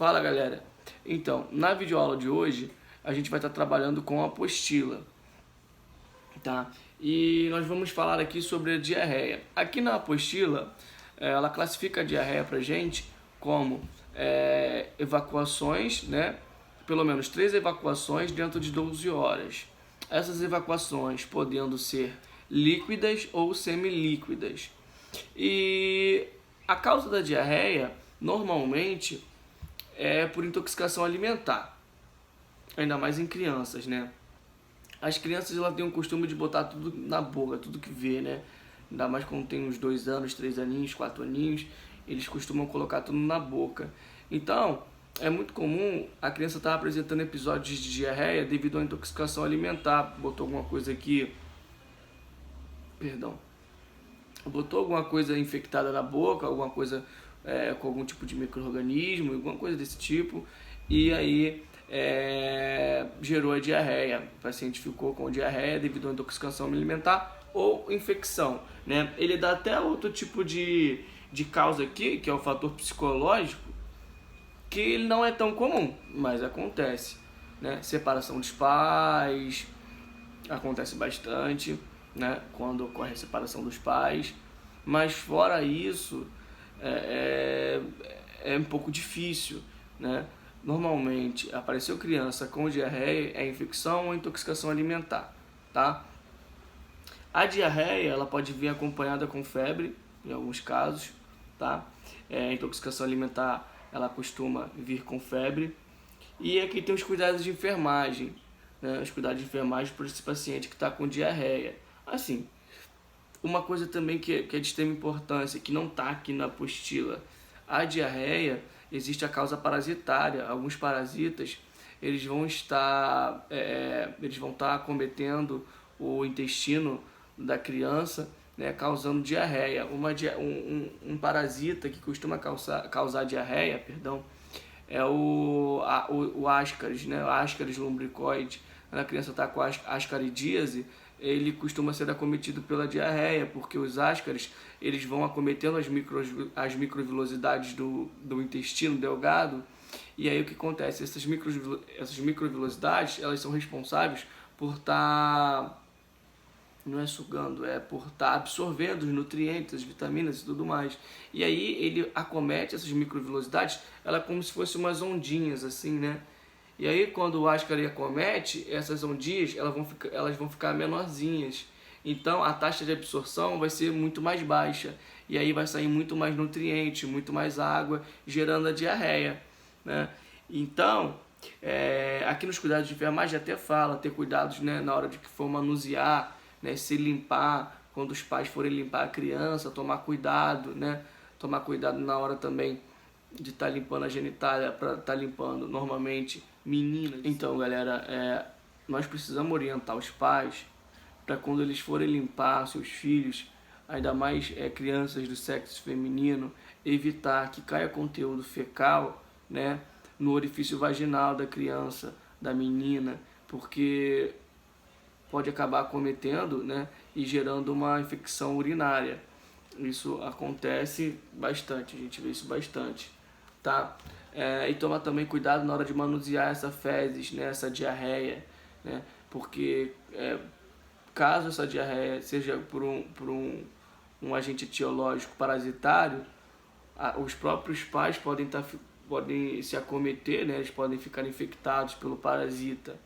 Fala galera, então na videoaula de hoje a gente vai estar trabalhando com a apostila, tá? E nós vamos falar aqui sobre a diarreia. Aqui na apostila ela classifica a diarreia pra gente como evacuações, né? Pelo menos 3 evacuações dentro de 12 horas. Essas evacuações podendo ser líquidas ou semilíquidas. E a causa da diarreia normalmente é por intoxicação alimentar, ainda mais em crianças, né? As crianças elas têm o costume de botar tudo na boca, tudo que vê, né? Ainda mais quando tem uns 2 anos, 3 aninhos, 4 aninhos, eles costumam colocar tudo na boca. Então, é muito comum a criança estar apresentando episódios de diarreia devido à intoxicação alimentar. Botou alguma coisa aqui, botou alguma coisa infectada na boca, alguma coisa com algum tipo de micro-organismo, alguma coisa desse tipo, e aí gerou a diarreia. O paciente ficou com diarreia devido à intoxicação alimentar ou infecção, né? Ele dá até outro tipo de causa aqui, que é o fator psicológico, que ele não é tão comum, mas acontece, né? Separação dos pais, acontece bastante, né? Quando ocorre a separação dos pais, mas fora isso é um pouco difícil, né? Normalmente apareceu criança com diarreia é infecção ou intoxicação alimentar, tá? A diarreia ela pode vir acompanhada com febre em alguns casos, tá? A intoxicação alimentar ela costuma vir com febre. E aqui tem os cuidados de enfermagem, né? Os cuidados de enfermagem para esse paciente que está com diarreia. Assim, uma coisa também que é de extrema importância, que não está aqui na apostila, a diarreia, existe a causa parasitária. Alguns parasitas eles vão estar acometendo o intestino da criança, né, causando diarreia. Um parasita que costuma causar diarreia, é o Ascaris, né? O Ascaris lumbricoides. Quando a criança está com ascaridíase, ele costuma ser acometido pela diarreia, porque os ascaris eles vão acometendo as microvilosidades do intestino delgado. E aí o que acontece? Essas microvilosidades elas são responsáveis por estar não é sugando, é por estar absorvendo os nutrientes, as vitaminas e tudo mais. E aí ele acomete essas microvilosidades, ela é como se fossem umas ondinhas assim, né? E aí quando o ascaris acomete, essas ondinhas elas vão ficar menorzinhas. Então a taxa de absorção vai ser muito mais baixa. E aí vai sair muito mais nutriente, muito mais água, gerando a diarreia, né? Então, aqui nos cuidados de enfermagem até fala, ter cuidados, né, na hora de que for manusear, né, se limpar, quando os pais forem limpar a criança, tomar cuidado, né? Tomar cuidado na hora também de estar limpando a genitália, para estar limpando normalmente meninas. Então galera, nós precisamos orientar os pais para quando eles forem limpar seus filhos, ainda mais crianças do sexo feminino, evitar que caia conteúdo fecal, né, no orifício vaginal da criança, da menina, porque pode acabar acometendo, né, e gerando uma infecção urinária. Isso acontece bastante, a gente vê isso bastante, tá? E tomar também cuidado na hora de manusear essa fezes, né, essa diarreia, né, porque caso essa diarreia seja por um agente etiológico parasitário, os próprios pais podem se acometer, né, eles podem ficar infectados pelo parasita.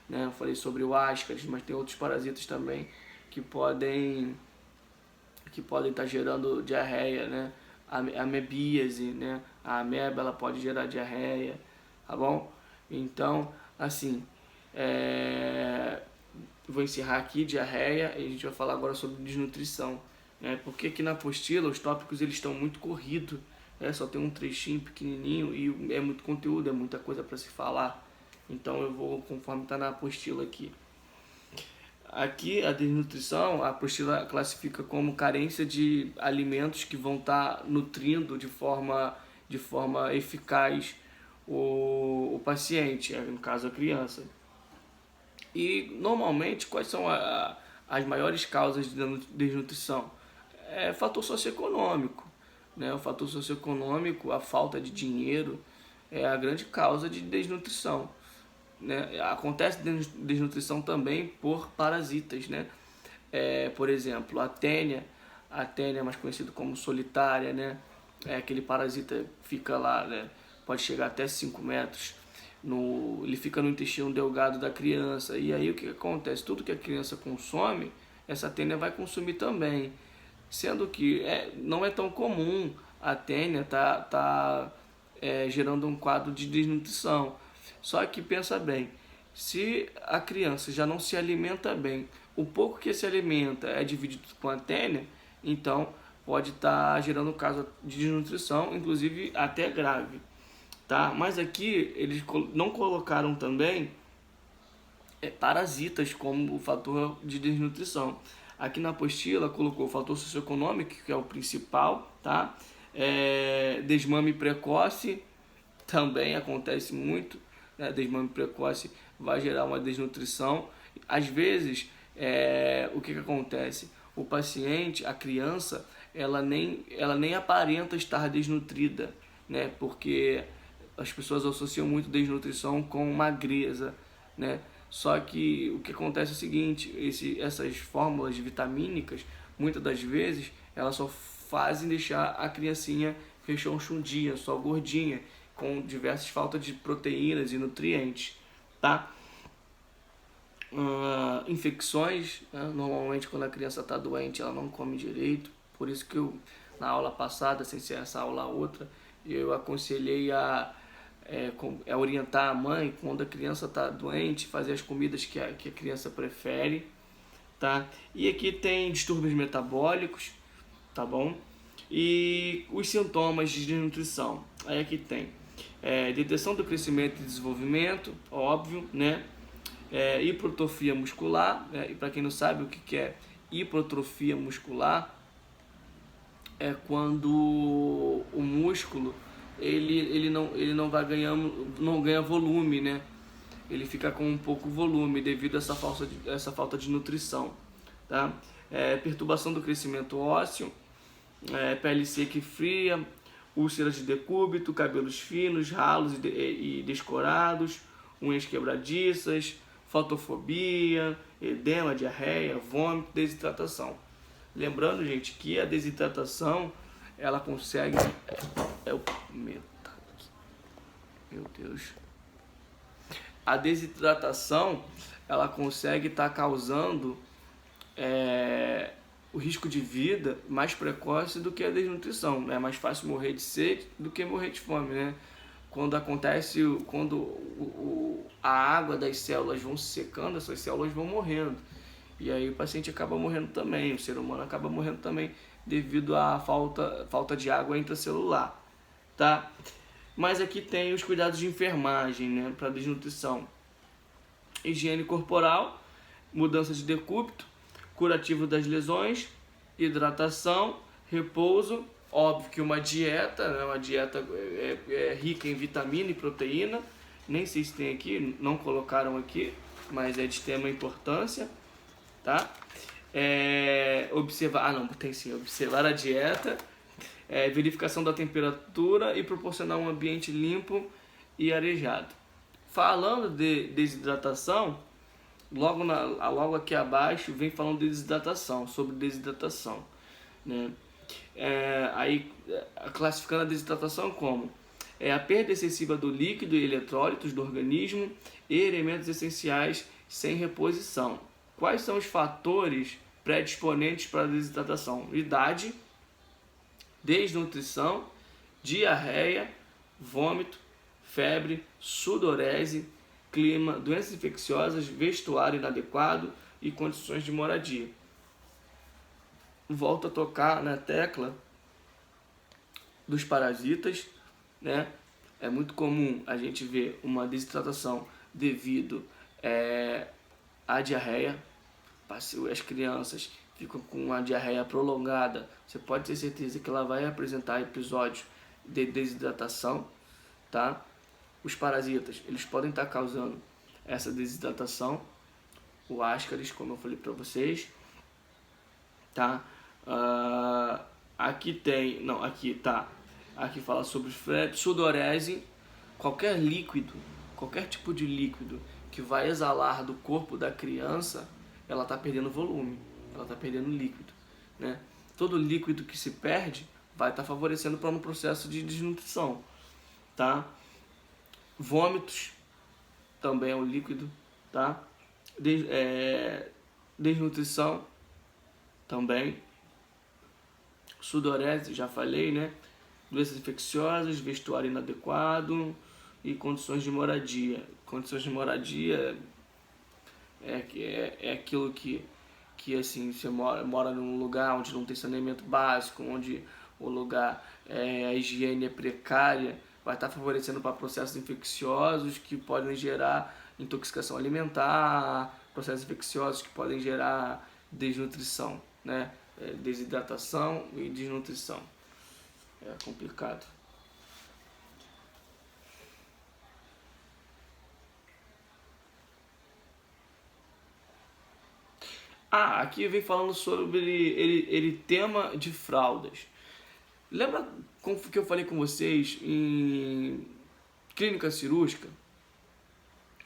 Né? Eu falei sobre o ascaris, mas tem outros parasitas também que podem estar gerando diarreia, né? A amebíase, né? A ameba ela pode gerar diarreia, tá bom? Então, assim, vou encerrar aqui diarreia e a gente vai falar agora sobre desnutrição, né? Porque aqui na apostila os tópicos eles estão muito corridos, né? Só tem um trechinho pequenininho e é muito conteúdo, é muita coisa para se falar. Então eu vou conforme está na apostila aqui. Aqui a desnutrição, a apostila classifica como carência de alimentos que vão estar nutrindo de forma eficaz o paciente, no caso a criança. E normalmente quais são as maiores causas de desnutrição? Fator socioeconômico, né? O fator socioeconômico, a falta de dinheiro, é a grande causa de desnutrição, né? Acontece desnutrição também por parasitas, né? Por exemplo, a tênia, mais conhecido como solitária, né? É aquele parasita que fica lá, né? Pode chegar até 5 metros. Ele fica no intestino delgado da criança. E aí o que acontece? Tudo que a criança consome, essa tênia vai consumir também. Sendo que não é tão comum a tênia gerando um quadro de desnutrição. Só que pensa bem, se a criança já não se alimenta bem, o pouco que se alimenta é dividido com a tênia, então pode estar gerando um caso de desnutrição, inclusive até grave. Tá? Mas aqui eles não colocaram também parasitas como o fator de desnutrição. Aqui na apostila colocou o fator socioeconômico, que é o principal, tá? Desmame precoce também acontece muito, né? Desmame precoce vai gerar uma desnutrição. Às vezes, o que acontece? O paciente, a criança, ela nem aparenta estar desnutrida, né? Porque as pessoas associam muito desnutrição com magreza, né? Só que o que acontece é o seguinte, essas fórmulas vitamínicas, muitas das vezes, elas só fazem deixar a criancinha rechonchudinha, só gordinha, com diversas faltas de proteínas e nutrientes, tá? Infecções, né? Normalmente quando a criança está doente, ela não come direito, por isso que eu, na aula passada, sem ser essa aula outra, eu aconselhei a orientar a mãe quando a criança está doente, fazer as comidas que a criança prefere, tá? E aqui tem distúrbios metabólicos, tá bom? E os sintomas de desnutrição, aí aqui tem detenção do crescimento e desenvolvimento, óbvio, né? Hipertrofia muscular, e para quem não sabe o que é hipertrofia muscular, é quando o músculo ele não vai ganhando, não ganha volume, né? Ele fica com um pouco volume devido a essa falta de nutrição, tá? Perturbação do crescimento ósseo, pele seca e fria, úlceras de decúbito, cabelos finos, ralos e descorados, unhas quebradiças, fotofobia, edema, diarreia, vômito, desidratação. Lembrando, gente, que a desidratação ela consegue meu Deus. A desidratação ela consegue estar causando o risco de vida mais precoce do que a desnutrição. É mais fácil morrer de sede do que morrer de fome, né? Quando a água das células vão se secando, essas células vão morrendo. E aí o paciente acaba morrendo também, o ser humano acaba morrendo também devido à falta de água intracelular, tá? Mas aqui tem os cuidados de enfermagem, né, para desnutrição. Higiene corporal, mudança de decúbito, curativo das lesões, hidratação, repouso. Óbvio que uma dieta, né, rica em vitamina e proteína. Nem sei se tem aqui, não colocaram aqui, mas é de extrema importância, tá? Observar a dieta, verificação da temperatura e proporcionar um ambiente limpo e arejado. Falando de desidratação, logo aqui abaixo vem falando de desidratação, sobre desidratação, né? Classificando a desidratação como a perda excessiva do líquido e eletrólitos do organismo e elementos essenciais sem reposição. Quais são os fatores predisponentes para a desidratação? Idade, desnutrição, diarreia, vômito, febre, sudorese, clima, doenças infecciosas, vestuário inadequado e condições de moradia. Volto a tocar na tecla dos parasitas, né? É muito comum a gente ver uma desidratação devido à diarreia. As crianças ficam com uma diarreia prolongada, você pode ter certeza que ela vai apresentar episódios de desidratação, tá? Os parasitas, eles podem estar causando essa desidratação, o Ascaris, como eu falei para vocês, tá? Aqui fala sobre sudorese, qualquer líquido, qualquer tipo de líquido que vai exalar do corpo da criança, ela está perdendo volume, ela está perdendo líquido, né? Todo líquido que se perde vai estar favorecendo para um processo de desnutrição, tá? Vômitos também é um líquido, tá? Desnutrição também. Sudorese, já falei, né? Doenças infecciosas, vestuário inadequado e condições de moradia. Condições de moradia é aquilo que assim, você mora num lugar onde não tem saneamento básico, onde o lugar, a higiene é precária, vai estar favorecendo para processos infecciosos que podem gerar intoxicação alimentar, processos infecciosos que podem gerar desnutrição, né? Desidratação e desnutrição. É complicado. Aqui vem falando sobre eritema de fraldas. Lembra como que eu falei com vocês em clínica cirúrgica?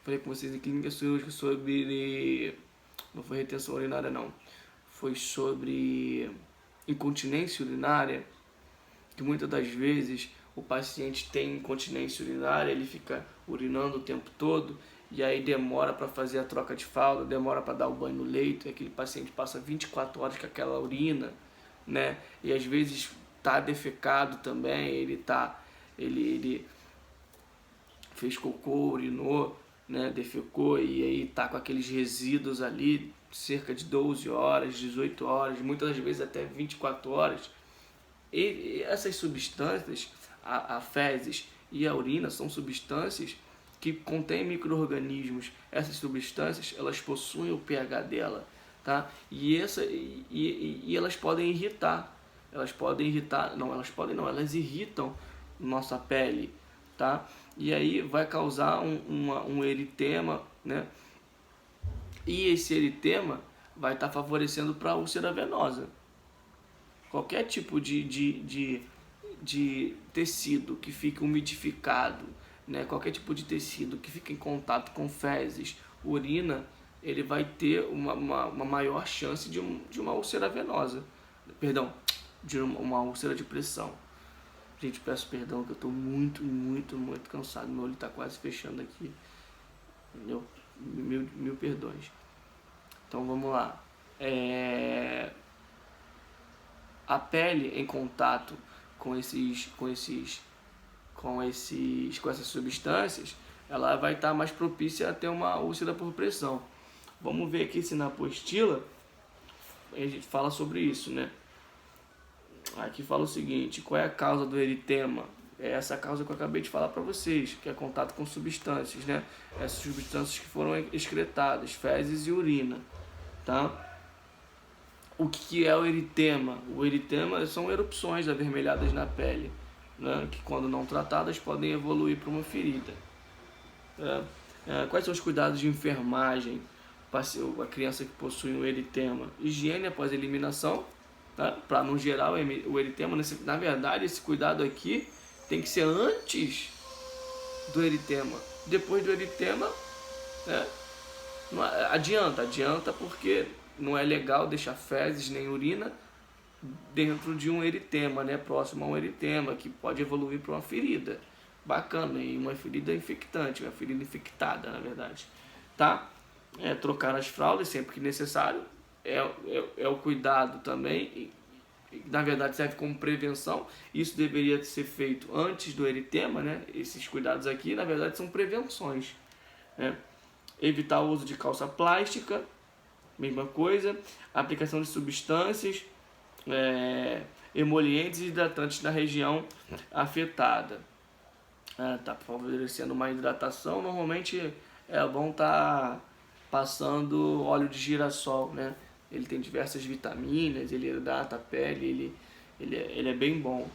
Falei com vocês em clínica cirúrgica sobre... Não foi retenção urinária, não. Foi sobre incontinência urinária, que muitas das vezes o paciente tem incontinência urinária, ele fica urinando o tempo todo, e aí demora para fazer a troca de fralda, demora para dar o banho no leito, e aquele paciente passa 24 horas com aquela urina, né? E às vezes tá defecado também, ele fez cocô, urinou, né? Defecou, e aí tá com aqueles resíduos ali, cerca de 12 horas, 18 horas, muitas das vezes até 24 horas. E essas substâncias, a fezes e a urina, são substâncias que contêm micro-organismos. Essas substâncias, elas possuem o pH dela, tá? E elas podem irritar. Elas irritam nossa pele, tá? E aí vai causar um eritema, né? E esse eritema vai estar favorecendo para a úlcera venosa. Qualquer tipo de tecido que fique umidificado, né? Qualquer tipo de tecido que fique em contato com fezes, urina, ele vai ter uma maior chance de uma úlcera venosa. Perdão, de uma úlcera de pressão. Gente, peço perdão que eu estou muito cansado. Meu olho está quase fechando aqui. Entendeu? Mil perdões. Então vamos lá. A pele em contato com essas substâncias, ela vai estar mais propícia a ter uma úlcera por pressão. Vamos ver aqui se na apostila a gente fala sobre isso, né? Aqui fala o seguinte: qual é a causa do eritema? É essa causa que eu acabei de falar para vocês, que é contato com substâncias, né? Essas substâncias que foram excretadas, fezes e urina, tá? O que é o eritema? O eritema são erupções avermelhadas na pele, né? Que quando não tratadas podem evoluir para uma ferida. Quais são os cuidados de enfermagem para a criança que possui um eritema? Higiene após a eliminação, tá? Para não gerar o eritema. Na verdade, esse cuidado aqui tem que ser antes do eritema. Depois do eritema, né? Adianta porque não é legal deixar fezes nem urina dentro de um eritema, né? Próximo a um eritema, que pode evoluir para uma ferida. Bacana, e uma ferida infectante, uma ferida infectada, na verdade. Tá? Trocar as fraldas sempre que necessário. É o cuidado também. Na verdade, serve como prevenção. Isso deveria ser feito antes do eritema, né? Esses cuidados aqui, na verdade, são prevenções, né? Evitar o uso de calça plástica, mesma coisa. Aplicação de substâncias, emolientes e hidratantes na região afetada. Tá favorecendo uma hidratação. Normalmente é bom estar passando óleo de girassol, né? Ele tem diversas vitaminas, ele hidrata a pele, ele é bem bom.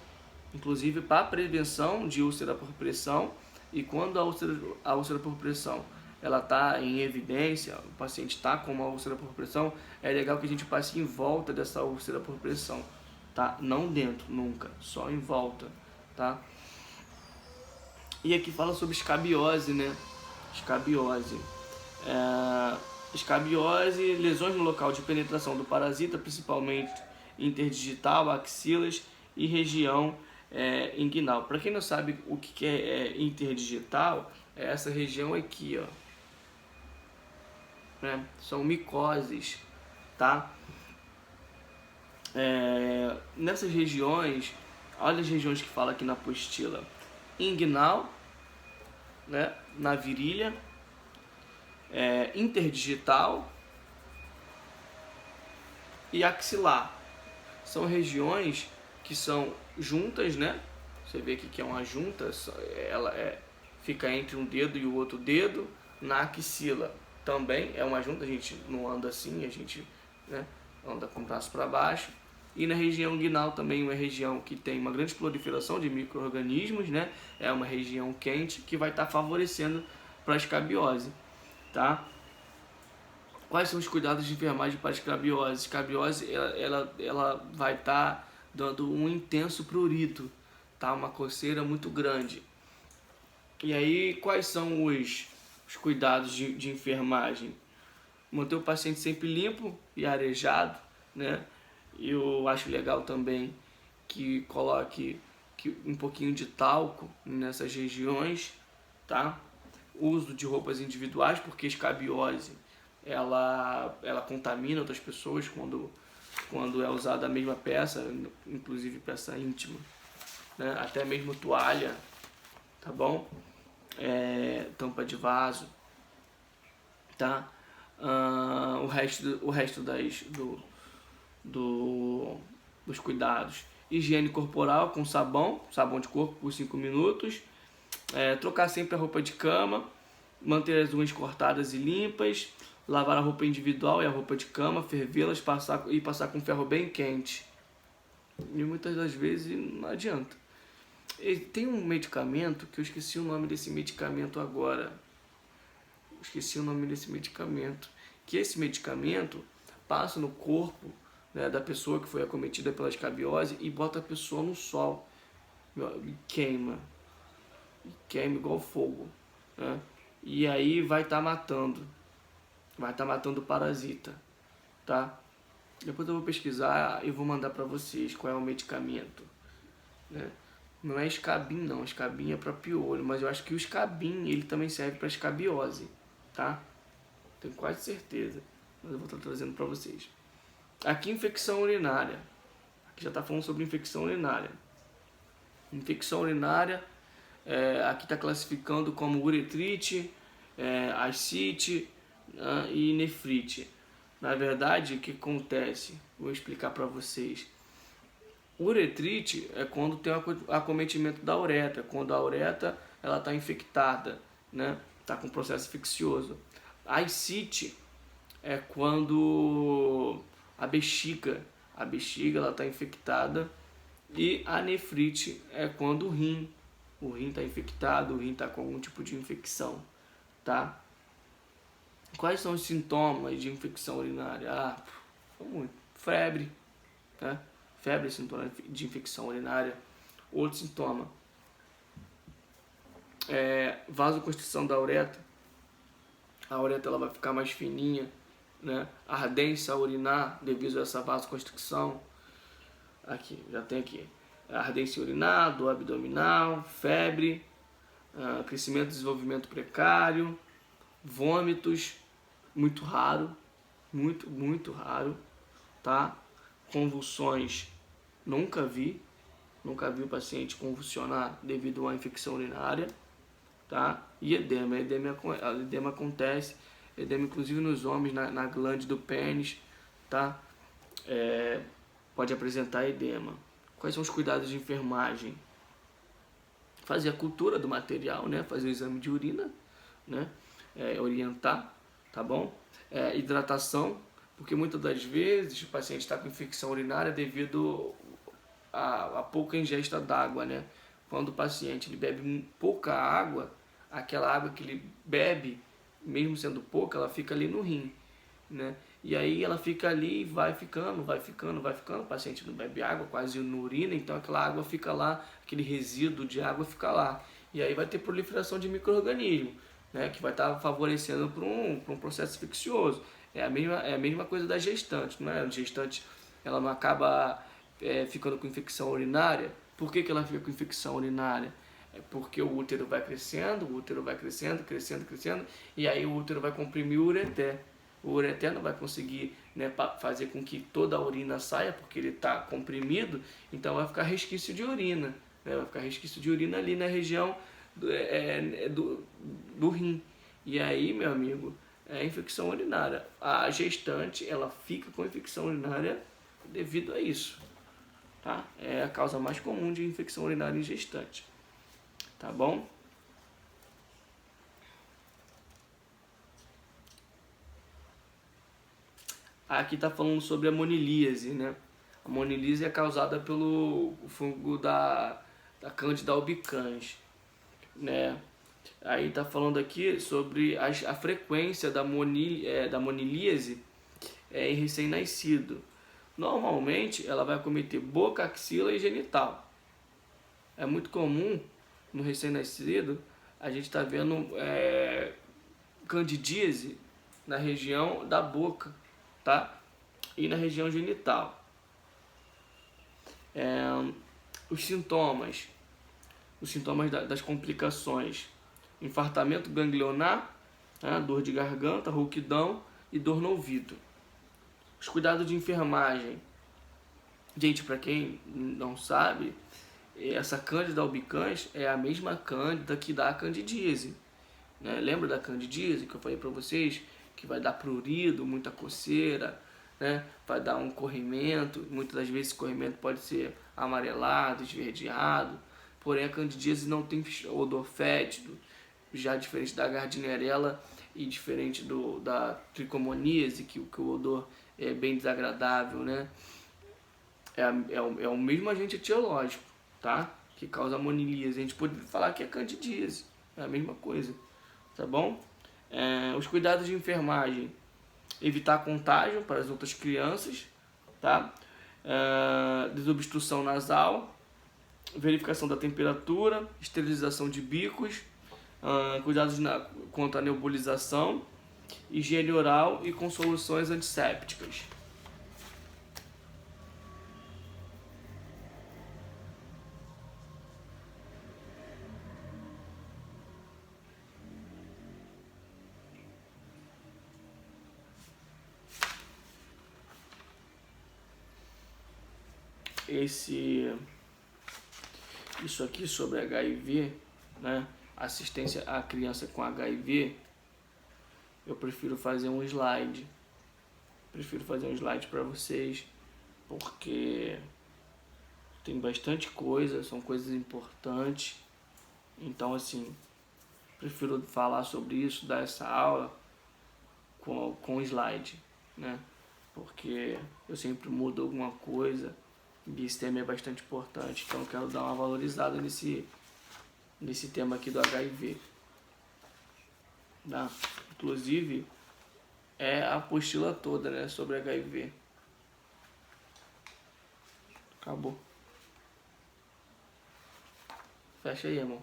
Inclusive para prevenção de úlcera por pressão. E quando a úlcera por pressão ela está em evidência, o paciente está com uma úlcera por pressão, é legal que a gente passe em volta dessa úlcera por pressão, tá? Não dentro, nunca, só em volta, tá? E aqui fala sobre escabiose, né? Escabiose. Escabiose, lesões no local de penetração do parasita, principalmente interdigital, axilas e região inguinal. Para quem não sabe o que é interdigital, é essa região aqui, ó. Né? São micoses, tá? Nessas regiões, olha as regiões que fala aqui na apostila: inguinal, né? Na virilha, interdigital e axilar. São regiões que são juntas, né? Você vê aqui que é uma junta, ela fica entre um dedo e o outro dedo. Na axila também é uma junta, a gente não anda assim, a gente, né, anda com o braço para baixo. E na região inguinal também, uma região que tem uma grande proliferação de micro-organismos, né? É uma região quente que vai estar favorecendo para a escabiose, tá? Quais são os cuidados de enfermagem para a escabiose? Escabiose, ela vai estar dando um intenso prurito, tá? Uma coceira muito grande. E aí, quais são os cuidados de enfermagem? Manter o paciente sempre limpo e arejado, né? Eu acho legal também que coloque um pouquinho de talco nessas regiões, tá? Uso de roupas individuais, porque a escabiose ela contamina outras pessoas quando é usada a mesma peça, inclusive peça íntima, né? Até mesmo toalha, tá bom? Tampa de vaso, tá? O resto dos cuidados: higiene corporal com sabão de corpo por 5 minutos, trocar sempre a roupa de cama, manter as unhas cortadas e limpas, lavar a roupa individual e a roupa de cama, fervê-las e passar com ferro bem quente. E muitas das vezes não adianta. E tem um medicamento que eu esqueci o nome desse medicamento agora. Que esse medicamento passa no corpo, né, da pessoa que foi acometida pela escabiose e bota a pessoa no sol. E queima igual fogo, né? E aí vai estar matando o parasita, tá? Depois eu vou pesquisar e vou mandar para vocês qual é o medicamento, né? Não é escabim não, escabim é para piolho, mas eu acho que o escabim ele também serve para escabiose, tá? Tenho quase certeza, mas eu vou estar trazendo para vocês. Aqui, infecção urinária. Aqui já está falando sobre infecção urinária. Infecção urinária, aqui está classificando como uretrite, ascite e nefrite. Na verdade, o que acontece? Vou explicar para vocês. Uretrite é quando tem o acometimento da uretra, quando a uretra está infectada, né? Está com processo infeccioso. A ascite é quando a bexiga está infectada, e a nefrite é quando o rim está infectado, o rim está com algum tipo de infecção, tá? Quais são os sintomas de infecção urinária? Muito. Febre, né? Febre é sintoma de infecção urinária. Outro sintoma vasoconstrição da uretra. A uretra ela vai ficar mais fininha, né? Ardência a urinar devido a essa vasoconstricção. Aqui, já tem aqui. Ardência urinar, dor abdominal, febre, crescimento e desenvolvimento precário, vômitos, muito raro, muito raro, tá? Convulsões, nunca vi o paciente convulsionar devido a uma infecção urinária, tá? E edema acontece, edema inclusive nos homens, na glande do pênis, tá? Pode apresentar edema. Quais são os cuidados de enfermagem? Fazer a cultura do material, né? Fazer o exame de urina, né? Orientar, tá bom? Hidratação, porque muitas das vezes o paciente está com infecção urinária devido a pouca ingesta d'água, né? Quando o paciente ele bebe pouca água, aquela água que ele bebe, mesmo sendo pouca, ela fica ali no rim, né? E aí ela fica ali e vai ficando, o paciente não bebe água, quase não urina, então aquela água fica lá, aquele resíduo de água fica lá. E aí vai ter proliferação de micro-organismos, né, que vai estar favorecendo para um processo infeccioso. É a mesma coisa da gestante, não é? A gestante, ela não acaba ficando com infecção urinária. Por que ela fica com infecção urinária? É porque o útero vai crescendo, crescendo, e aí o útero vai comprimir o ureter. O ureter não vai conseguir, né, fazer com que toda a urina saia, porque ele está comprimido, então vai ficar resquício de urina, né? Vai ficar resquício de urina ali na região do rim. E aí, meu amigo, é infecção urinária. A gestante, ela fica com infecção urinária devido a isso, tá? É a causa mais comum de infecção urinária em gestante, tá bom? Aqui está falando sobre a monilíase, né? A monilíase é causada pelo fungo da Candida albicans, né? Aí está falando aqui sobre a frequência da monilíase em recém-nascido. Normalmente ela vai acometer boca, axila e genital. É muito comum no recém-nascido a gente está vendo candidíase na região da boca, tá? E na região genital. Os sintomas das complicações: infartamento ganglionar, né, dor de garganta, rouquidão e dor no ouvido. Os cuidados de enfermagem. Gente, para quem não sabe, essa Candida albicans é a mesma Cândida que dá a candidíase, né? Lembra da candidíase que eu falei para vocês? Que vai dar prurido, muita coceira, né? Vai dar um corrimento. Muitas das vezes esse corrimento pode ser amarelado, esverdeado. Porém, a candidíase não tem odor fétido, já diferente da gardnerella e diferente da tricomoníase, que o odor é bem desagradável, né? É o mesmo agente etiológico, tá? Que causa a monilíase. A gente pode falar que é candidíase, é a mesma coisa, tá bom? Os cuidados de enfermagem: evitar contágio para as outras crianças, tá? Desobstrução nasal, verificação da temperatura, esterilização de bicos, cuidados quanto à nebulização, higiene oral e com soluções antissépticas. Isso aqui sobre HIV, né? Assistência à criança com HIV, eu prefiro fazer um slide. Para vocês, porque tem bastante coisa, são coisas importantes. Então, assim, prefiro falar sobre isso, dar essa aula com slide, né? Porque eu sempre mudo alguma coisa e esse tema é bastante importante. Então, eu quero dar uma valorizada nesse tema aqui do HIV. Tá? Inclusive, é a apostila toda, né, sobre HIV. Acabou. Fecha aí, irmão.